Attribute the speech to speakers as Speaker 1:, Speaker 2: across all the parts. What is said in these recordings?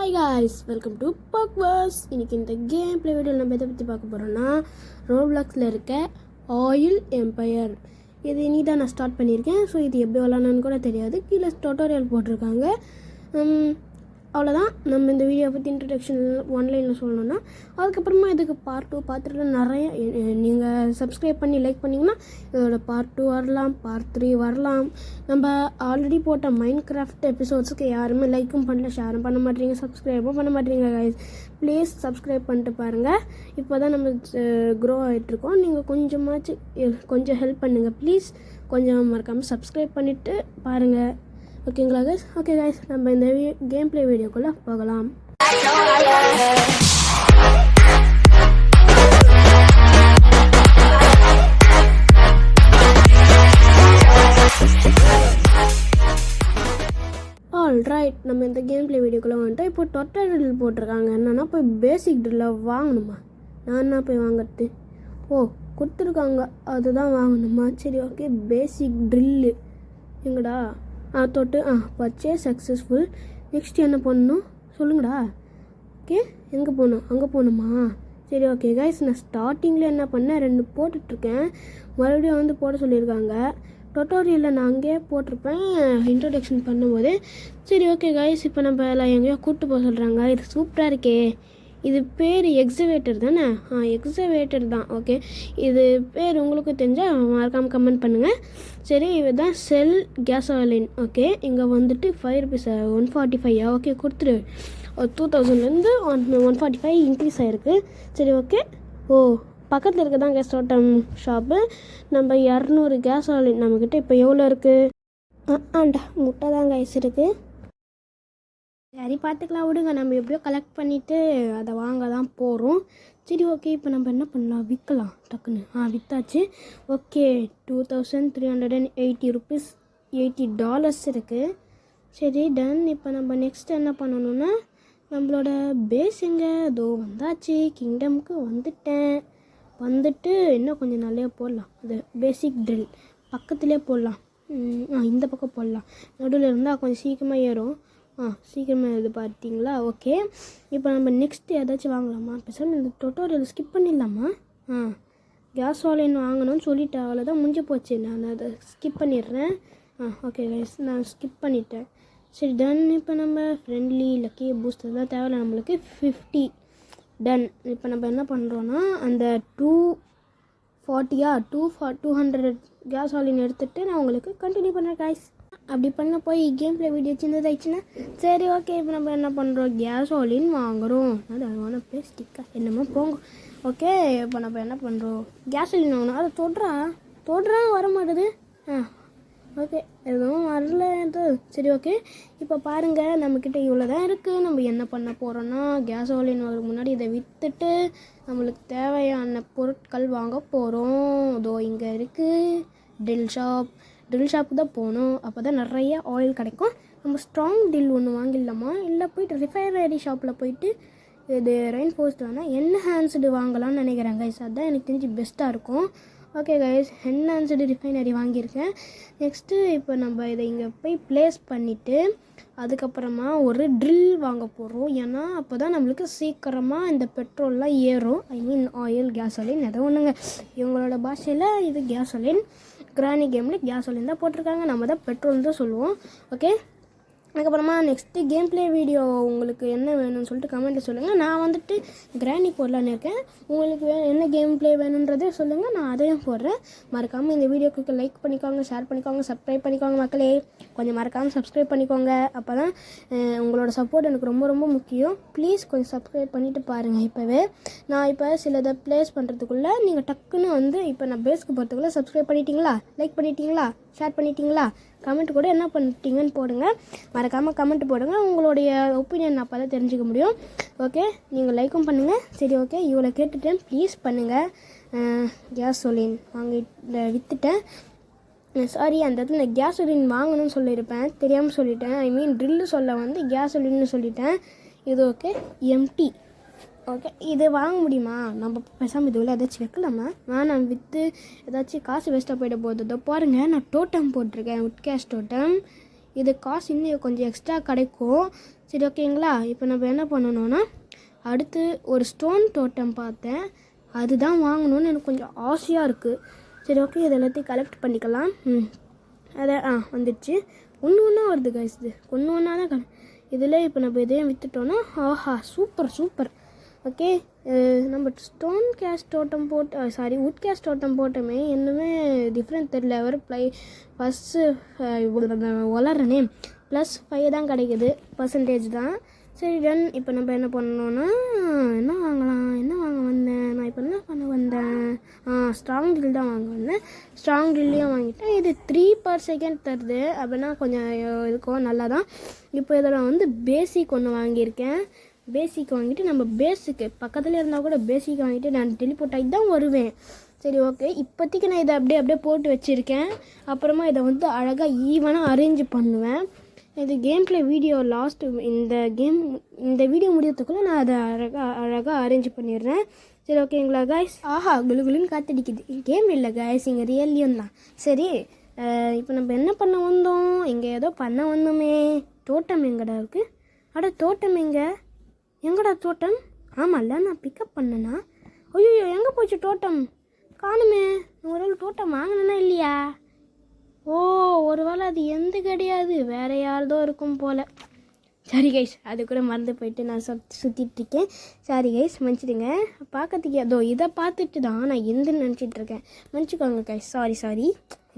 Speaker 1: Hi guys, welcome to Bakwas. இன்றைக்கி இந்த game play வீடியோவில் நம்ம எதை பற்றி பார்க்க போகிறோன்னா, ரோப்ளாக்ஸில் இருக்க ஆயில் எம்பையர். இது இனி தான் நான் ஸ்டார்ட் பண்ணியிருக்கேன். ஸோ இது எப்படி விளாட்ணுன்னு கூட தெரியாது. கீழே டுட்டோரியல் போட்டிருக்காங்க. அவ்வளோதான். நம்ம இந்த வீடியோ பற்றி இன்ட்ரடக்ஷன் ஒன்லைனில் சொல்லணுன்னா, அதுக்கப்புறமா இதுக்கு பார்ட் 2 பார்த்துட்டு நிறைய நீங்கள் சப்ஸ்கிரைப் பண்ணி லைக் பண்ணிங்கன்னா இதோட பார்ட் 2 வரலாம், பார்ட் 3 வரலாம். நம்ம ஆல்ரெடி போட்ட மைண்ட் கிராஃப்ட் எபிசோட்ஸுக்கு யாருமே லைக்கும் பண்ணல, ஷேரும் பண்ண மாட்டேறீங்க, சப்ஸ்கிரைபும் பண்ண மாட்டேறீங்க கைஸ். ப்ளீஸ் சப்ஸ்கிரைப் பண்ணிட்டு பாருங்கள். இப்போ தான் நம்ம க்ரோ ஆகிட்ருக்கோம். நீங்கள் கொஞ்சம் ஹெல்ப் பண்ணுங்கள் ப்ளீஸ். கொஞ்சம் மறக்காமல் சப்ஸ்கிரைப் பண்ணிவிட்டு பாருங்கள். ஓகேங்களா கைஸ்? ஓகே கைஸ், நம்ம இந்த கேம் ப்ளே வீடியோக்குள்ளே போகலாம். ஆல்ரைட், நம்ம இந்த கேம் ப்ளே வீடியோக்குள்ளே வந்துட்டு இப்போ டுட்டோரியல் போட்டிருக்காங்க. என்னென்னா போய் பேசிக் ட்ரில்லை வாங்கணுமா? நான் என்ன போய் வாங்கிறது? கொடுத்துருக்காங்க, அதுதான் வாங்கணுமா? சரி, ஓகே. பேசிக் ட்ரில்லு எங்கடா? தொட்டு பர்ச்சேஸ் சக்ஸஸ்ஃபுல். நெக்ஸ்ட் என்ன பண்ணணும் சொல்லுங்கடா. ஓகே, எங்கே போகணும்? அங்கே போகணுமா? சரி, ஓகே கைஸ். நான் ஸ்டார்டிங்கில் என்ன பண்ணேன், 2 போட்டுட்ருக்கேன். மறுபடியும் போட சொல்லியிருக்காங்க. டுட்டோரியலில் நான் அங்கேயே போட்டிருப்பேன் இன்ட்ரடக்ஷன் பண்ணும்போது. சரி, ஓகே கைஸ். இப்போ நம்ம எல்லாம் எங்கேயோ கூப்பிட்டு போக சொல்கிறாங்க. இது சூப்பராக இருக்கே. இது பேர் எக்ஸவேட்டர் தானே? எக்ஸவேட்டர் தான். ஓகே, இது பேர் உங்களுக்கு தெரிஞ்சால் மறக்காமல் கமெண்ட் பண்ணுங்கள். சரி, இதுதான் செல் கேஸோலின். ஓகே, இங்கே வந்துட்டு ₹5 145. ஓகே, கொடுத்துரு. 2000லேருந்து 145 இன்க்ரீஸ் ஆகிருக்கு. சரி, ஓகே. பக்கத்தில் இருக்க தான் கேஸ் ஓட்டம் ஷாப்பு. நம்ம 200 கேஸோலின் நம்மக்கிட்ட இப்போ எவ்வளோ இருக்குது? முட்டை தான் கைஸ் இருக்குது. சரி, பார்த்துக்கலாம் விடுங்க. நம்ம எப்படியோ கலெக்ட் பண்ணிவிட்டு அதை வாங்க தான் போகிறோம். சரி, ஓகே. இப்போ நம்ம என்ன பண்ணலாம்? விற்கலாம் டக்குன்னு. விற்றாச்சு. ஓகே, $2380 $80 இருக்குது. சரி, டன். இப்போ நம்ம நெக்ஸ்ட் என்ன பண்ணணுன்னா, நம்மளோட பேஸ் எங்கே? வந்தாச்சு. கிங்டமுக்கு வந்துட்டு இன்னும் கொஞ்சம் நிறையா போடலாம். அது பேசிக் ட்ரில் பக்கத்துலேயே போடலாம். இந்த பக்கம் போடலாம். நடுவில் இருந்தால் கொஞ்சம் சீக்கிரமாக ஏறும். சீக்கிரமாக இது பார்த்தீங்களா? ஓகே, இப்போ நம்ம நெக்ஸ்ட்டு ஏதாச்சும் வாங்கலாமா? பேசாமல் இந்த டுட்டோரியல் ஸ்கிப் பண்ணிடலாமா? கேஸோலின் வாங்கணும்னு சொல்லிட்டேன். அவ்வளோதான், முடிஞ்சு போச்சு. நான் அதை ஸ்கிப் பண்ணிடுறேன். ஓகே கைஸ், நான் ஸ்கிப் பண்ணிட்டேன். சரி, டன். இப்போ நம்ம ஃப்ரெண்ட்லி லக்கி பூஸ்டர் தான் தேவையில்ல நம்மளுக்கு. 50 டன். இப்போ நம்ம என்ன பண்ணுறோன்னா, அந்த 200 கேஸோலின் எடுத்துகிட்டு நான் உங்களுக்கு கண்டினியூ பண்ணுறேன் கைஸ். அப்படி பண்ண போய் கேம் ப்ளே வீடியோ சின்னதாகிடுச்சுன்னா சரி, ஓகே. இப்போ நம்ம என்ன பண்ணுறோம், கேஸோலின் வாங்குகிறோம். அது ஸ்டிக்கா என்னமோ போங்க. ஓகே, இப்போ நம்ம என்ன பண்ணுறோம், கேஸோலின் வாங்கணும். அதை தொடுறா வர மாட்டுது. ஓகே, எதுவும் வரல. சரி, ஓகே. இப்போ பாருங்கள், நம்மக்கிட்ட இவ்வளோ தான் இருக்குது. நம்ம என்ன பண்ண போகிறோன்னா, கேஸோலின் வாங்குறதுக்கு முன்னாடி இதை விற்றுட்டு நம்மளுக்கு தேவையான பொருட்கள் வாங்க போகிறோம். இங்கே இருக்குது ட்ரில் ஷாப்புக்கு தான் போகணும். அப்போ தான் நிறைய ஆயில் கிடைக்கும். நம்ம ஸ்ட்ராங் ட்ரில் ஒன்று வாங்கிடலாமா? இல்லை போய்ட்டு ரிஃபைனரி ஷாப்பில் போயிட்டு இது ரெயின்ஃபோர்ஸ்ட் வேணால் என்ஹான்ஸ்டு வாங்கலாம்னு நினைக்கிறேன் கைஸ். அதுதான் எனக்கு தெரிஞ்சு பெஸ்ட்டாக இருக்கும். ஓகே கைஸ், என்ஹான்ஸ்டு ரிஃபைனரி வாங்கியிருக்கேன். நெக்ஸ்ட்டு இப்போ நம்ம இதை இங்கே போய் ப்ளேஸ் பண்ணிவிட்டு அதுக்கப்புறமா ஒரு ட்ரில் வாங்க போகிறோம். ஏன்னா அப்போ தான் நம்மளுக்கு சீக்கிரமாக இந்த பெட்ரோல்லாம் ஏறும். ஆயில் கேஸோலின் எதோ ஒன்றுங்க. இவங்களோட பாஷையில் இது கேஸோலின். கிரானி கேமில் கேஸோலின் தான் போட்டிருக்காங்க. நம்ம தான் பெட்ரோல் தான் சொல்லுவோம். ஓகே, அதுக்கப்புறமா நெக்ஸ்ட்டு கேம் ப்ளே வீடியோ உங்களுக்கு என்ன வேணும்னு சொல்லிட்டு கமெண்ட்டில் சொல்லுங்கள். நான் கிரானி போடலான்னு இருக்கேன். உங்களுக்கு என்ன கேம் ப்ளே வேணுன்றதே சொல்லுங்கள், நான் அதையும் போடுறேன். மறக்காமல் இந்த வீடியோக்கு லைக் பண்ணிக்கோங்க, ஷேர் பண்ணிக்கோங்க, சப்ஸ்கிரைப் பண்ணிக்கோங்க மக்களே. கொஞ்சம் மறக்காமல் சப்ஸ்கிரைப் பண்ணிக்கோங்க. அப்போ தான் உங்களோட சப்போர்ட் எனக்கு ரொம்ப ரொம்ப முக்கியம். ப்ளீஸ் கொஞ்சம் சப்ஸ்கிரைப் பண்ணிவிட்டு பாருங்கள். இப்போவே நான் இப்போ சிலதை ப்ளேஸ் பண்ணுறதுக்குள்ளே நீங்கள் டக்குன்னு இப்போ நான் பேஸ்க்கு போகிறதுக்குள்ளே சப்ஸ்கிரைப் பண்ணிட்டீங்களா, லைக் பண்ணிட்டீங்களா, ஷேர் பண்ணிட்டீங்களா, கமெண்ட் கூட என்ன பண்ணிட்டீங்கன்னு போடுங்க. மறக்காமல் கமெண்ட் போடுங்க. உங்களுடைய ஒப்பீனியன் அப்போ தான் தெரிஞ்சுக்க முடியும். ஓகே, நீங்கள் லைக்கும் பண்ணுங்கள். சரி, ஓகே. இவ்வளோ கேட்டுட்டேன், ப்ளீஸ் பண்ணுங்கள். கேஸோலின் விற்றுட்டேன். சாரி, அந்த இடத்துல நான் கேஸோலின் வாங்கணும்னு சொல்லியிருப்பேன், தெரியாமல் சொல்லிட்டேன். ட்ரில்லு சொல்ல கேஸோலின்னு சொல்லிட்டேன். இது ஓகே. எம்டி. ஓகே, இது வாங்க முடியுமா? நம்ம பேசாமல் இதுவில் ஏதாச்சும் வைக்கலாமா? நான் விற்று ஏதாச்சும் காசு வேஸ்ட்டாக போயிட போகுது. பாருங்கள், நான் டோட்டம் போட்டிருக்கேன், உட் கேஷ் டோட்டம். இது காசு இன்னும் கொஞ்சம் எக்ஸ்ட்ரா கிடைக்கும். சரி ஓகேங்களா. இப்போ நம்ம என்ன பண்ணணும்னா அடுத்து ஒரு ஸ்டோன் டோட்டம் பார்த்தேன், அதுதான் வாங்கணும்னு எனக்கு கொஞ்சம் ஆசையாக இருக்குது. சரி ஓகே, இது எல்லாத்தையும் கலெக்ட் பண்ணிக்கலாம். அதை வந்துடுச்சு. ஒன்று வருது கைஸ், இது ஒன்றா தான் இதில். இப்போ நம்ம இதையும் விற்றுட்டோன்னா ஆஹா சூப்பர். ஓகே, நம்ம ஸ்டோன் கேஸ்ட் டோட்டம் போட்டு வுட் கேஸ்ட் டோட்டம் போட்டோமே, இன்னுமே டிஃப்ரெண்ட் தெரியல. ஃபஸ்ட்டு வளர்றனே +5 தான் கிடைக்குது, பர்சன்டேஜ் தான். சரி டன். இப்போ நம்ம என்ன பண்ணணுன்னா என்ன வாங்க வந்தேன் நான். இப்போ என்ன பண்ண வந்தேன், ஸ்ட்ராங் ட்ரில் தான் வாங்க வந்தேன். ஸ்ட்ராங் ட்ரில்லையும் வாங்கிட்டேன். இது 3/s தருது அப்படின்னா கொஞ்சம் இருக்கும், நல்லா தான். இப்போ இதில் வந்து பேசிக் ஒன்று வாங்கியிருக்கேன். பேசிக் வாங்கிட்டு நம்ம பேஸுக்கு பக்கத்தில் இருந்தால் கூட பேசிக் வாங்கிட்டு நான் டெலிபோர்ட் ஆகி தான் வருவேன். சரி ஓகே, இப்போதைக்கு நான் இதை அப்படியே போட்டு வச்சுருக்கேன். அப்புறமா இதை வந்து அழகாக ஈவனாக அரேஞ்ச் பண்ணுவேன். இது கேம் ப்ளே வீடியோ இந்த வீடியோ முடியறதுக்குள்ளே நான் அதை அழகாக அரேஞ்ச் பண்ணிடுறேன். சரி ஓகேங்களா கைஸ். ஆஹா குலுகுலுன்னு காத்தடிக்குது. கேம் இல்லை கைஸ், இங்கே ரியல்லியும் தான். சரி, இப்போ நம்ம என்ன பண்ண வந்தோம், இங்கே ஏதோ பண்ண வந்தோமே. தோட்டம் எங்கடா இருக்குது? தோட்டம் எங்கடா தோட்டம்? ஆமாம்ல, நான் பிக்கப் பண்ணேன்னா. ஐயோ எங்கே போச்சு தோட்டம்? காணுமே. ஒரு தோட்டம் வாங்கினேன்னா இல்லையா? ஓ, ஒரு வேளை அது எந்த கிடையாது, வேறு யார்தோ இருக்கும் போல். சாரி கைஸ், அது கூட மறந்து போயிட்டு நான் சுற்றிட்டுருக்கேன். சாரி கைஸ், மன்னிச்சிடுங்க. பார்க்கறதுக்கு அதோ இதை பார்த்துட்டு தான் நான் எந்தன்னு நினச்சிட்ருக்கேன். மன்னிச்சிக்கோங்க guys, sorry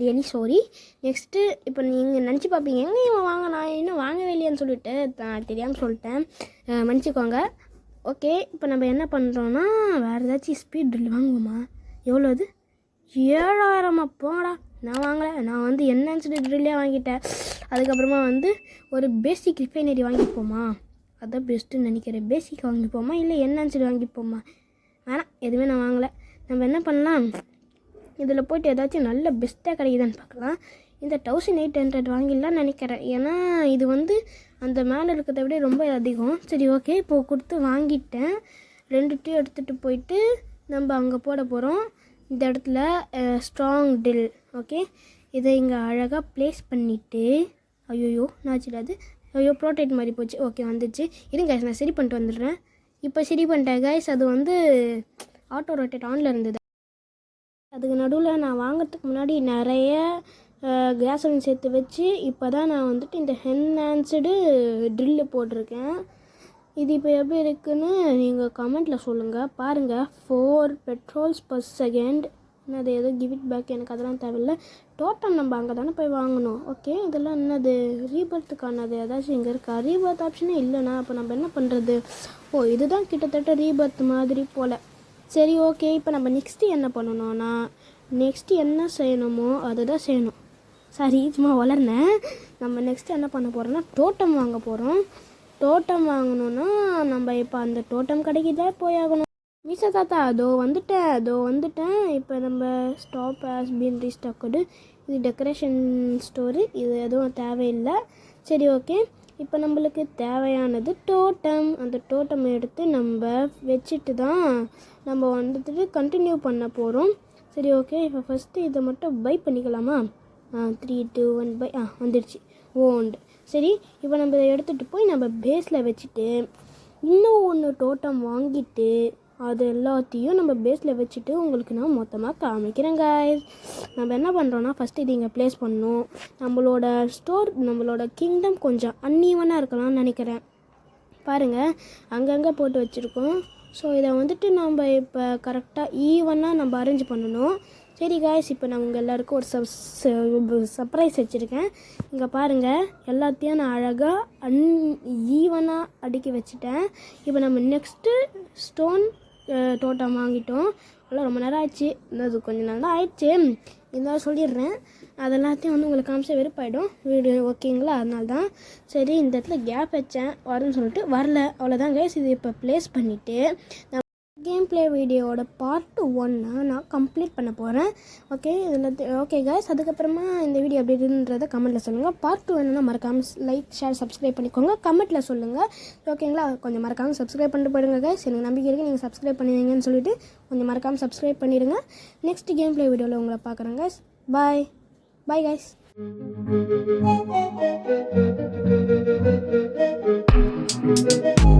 Speaker 1: really sorry. Next இப்போ நீங்கள் நினச்சி பார்ப்பீங்க, எங்கே இவன் வாங்க, நான் இன்னும் வாங்கவே இல்லையான்னு சொல்லிட்டு நான் தெரியாமல் சொல்லிட்டேன், மன்னிச்சிக்கோங்க. ஓகே, இப்போ நம்ம என்ன பண்ணுறோன்னா வேறு ஏதாச்சும் ஸ்பீட் ட்ரில் வாங்குவோமா? எவ்வளோ அது? 7000 போங்கடா. நான் வாங்கலை, நான் வந்து என்ஹான்ஸ்டு ட்ரில்லே வாங்கிட்டேன். அதுக்கப்புறமா வந்து ஒரு பேசிக் ரிஃபைனரி வாங்கிப்போமா? அதான் பெஸ்ட்டுன்னு நினைக்கிறேன். பேசிக் வாங்கிப்போமா இல்லை என்ஹான்ஸ்டு வாங்கிப்போமா? வேணாம், எதுவுமே நான் வாங்கலை. நம்ம என்ன பண்ணலாம், இதில் போய்ட்டு ஏதாச்சும் நல்ல பெஸ்ட்டாக கிடைக்குதான்னு பார்க்கலாம். இந்த 1800 வாங்கிடலான்னு நினைக்கிறேன். ஏன்னா இது வந்து அந்த மேலே இருக்கிறத விட ரொம்ப அதிகம். சரி ஓகே, இப்போது கொடுத்து வாங்கிட்டேன். 2 எடுத்துகிட்டு போயிட்டு நம்ம அங்கே போட போகிறோம். இந்த இடத்துல ஸ்ட்ராங் ட்ரில். ஓகே, இதை இங்கே அழகாக ப்ளேஸ் பண்ணிவிட்டு ஐயோ நாச்சிடாது. ப்ரோட்டேட் மாதிரி போச்சு. ஓகே வந்துச்சு. இருங்க கைஸ், நான் சரி பண்ணிட்டு வந்துடுறேன். இப்போ சரி பண்ணிட்டேன் கைஸ். அது வந்து ஆட்டோ ரொட்டேட் ஆனில் இருந்தது. அதுக்கு நடுவில் நான் வாங்கிறதுக்கு முன்னாடி நிறைய கேசோலின் சேர்த்து வச்சு இப்போ தான் நான் வந்துட்டு இந்த என்ஹான்ஸ்டு ட்ரில்லு போட்டிருக்கேன். இது இப்போ எப்படி இருக்குன்னு நீங்கள் கமெண்ட்டில் சொல்லுங்கள். பாருங்கள், 4 பெட்ரோல்ஸ் per second. என்னது ஏதோ கிவ் இட் பேக், எனக்கு அதெல்லாம் தேவையில்லை. டோட்டம் நம்ம அங்கே தானே போய் வாங்கணும். ஓகே, இதெல்லாம் என்னது ரீபர்த்துக்கானது ஏதாச்சும் இங்கே இருக்கா? ரீபர்த் ஆப்ஷனே இல்லைண்ணா. அப்போ நம்ம என்ன பண்ணுறது? ஓ, இதுதான் கிட்டத்தட்ட ரீபர்த் மாதிரி போல். சரி ஓகே, இப்போ நம்ம நெக்ஸ்ட்டு என்ன பண்ணணும்னா நெக்ஸ்ட்டு என்ன செய்யணுமோ அதை தான் செய்யணும். சாரி, சும்மா வளர்னேன். நம்ம நெக்ஸ்ட்டு என்ன பண்ண போகிறோம்னா டோட்டம் வாங்க போகிறோம். டோட்டம் வாங்கணுன்னா நம்ம இப்போ அந்த டோட்டம் கடைக்கு தான் போயாகணும். மீசா தாத்தா அதோ வந்துட்டேன். இப்போ நம்ம ஸ்டாப் ஹாஸ் பீன் ரீஸ்டாக்டு. இது டெக்கரேஷன் ஸ்டோரு, இது எதுவும் தேவையில்லை. சரி ஓகே, இப்போ நம்மளுக்கு தேவையானது டோட்டம். அந்த டோட்டம் எடுத்து நம்ம வச்சுட்டு தான் நம்ம வந்துட்டு கண்டினியூ பண்ண போகிறோம். சரி ஓகே, இப்போ ஃபஸ்ட்டு இதை மட்டும் பை பண்ணிக்கலாமா? 3 2 1 பை வந்துடுச்சு. ஓண்டு. சரி, இப்போ நம்ம இதை எடுத்துகிட்டு போய் நம்ம பேஸில் வச்சுட்டு இன்னும் ஒன்று டோட்டம் வாங்கிட்டு அது எல்லாத்தையும் நம்ம பேஸில் வச்சுட்டு உங்களுக்கு நான் மொத்தமாக காமிக்கிறேன் கைஸ். நம்ம என்ன பண்ணுறோன்னா ஃபஸ்ட்டு இது இங்கே ப்ளேஸ் பண்ணணும். நம்மளோட கிங்டம் கொஞ்சம் அன்ஈவனாக இருக்கலாம்னு நினைக்கிறேன். பாருங்கள், அங்கங்கே போட்டு வச்சுருக்கோம். ஸோ இதை வந்துட்டு நம்ம இப்போ கரெக்டாக ஈவனாக நம்ம அரேஞ்ச் பண்ணணும். சரி காய்ஸ், இப்போ நான் உங்கள் எல்லாேருக்கும் ஒரு சர்ப்ரைஸ் வச்சுருக்கேன். இங்கே பாருங்கள், எல்லாத்தையும் நான் அழகாக ஈவனாக அடுக்கி வச்சுட்டேன். இப்போ நம்ம நெக்ஸ்ட்டு ஸ்டோன் டோட்டம் வாங்கிட்டோம். அதெல்லாம் ரொம்ப நேரம் ஆயிடுச்சு, அது கொஞ்சம் நேரம் தான் ஆயிடுச்சு. இருந்தாலும் சொல்லிடுறேன், அதெல்லாத்தையும் வந்து உங்களுக்கு காமிச்சா வெறுப்பாயிடும் வீடு. ஓகேங்களா? அதனால தான் சரி இந்த இடத்துல கேப் வச்சேன், வரும்னு சொல்லிட்டு வரல. அவ்வளோதான் கைஸ். இது இப்போ ப்ளேஸ் பண்ணிவிட்டு நான் கேம் ப்ளே வீடியோவோட பார்ட் 1 நான் கம்ப்ளீட் பண்ண போகிறேன். ஓகே, இதில் ஓகே கைஸ். அதுக்கப்புறமா இந்த வீடியோ எப்படி இருந்ததை கமெண்ட்டில் சொல்லுங்கள். பார்ட் 2 வேணும்னா மறக்காமல் லைக் ஷேர் சப்ஸ்கிரைப் பண்ணிக்கோங்க. கமெண்ட்டில் சொல்லுங்கள். ஓகேங்களா? கொஞ்சம் மறக்காமல் சப்ஸ்கிரைப் பண்ணிட்டு போயிடுங்க கைஸ். எனக்கு நம்பிக்கை இருக்குது நீங்கள் சப்ஸ்கிரைப் பண்ணுவீங்கன்னு சொல்லிட்டு கொஞ்சம் மறக்காமல் சப்ஸ்கிரைப் பண்ணிடுங்க. நெக்ஸ்ட் கேம் ப்ளே வீடியோவில் உங்களை பார்க்குறேன் guys. Bye guys. Thank you.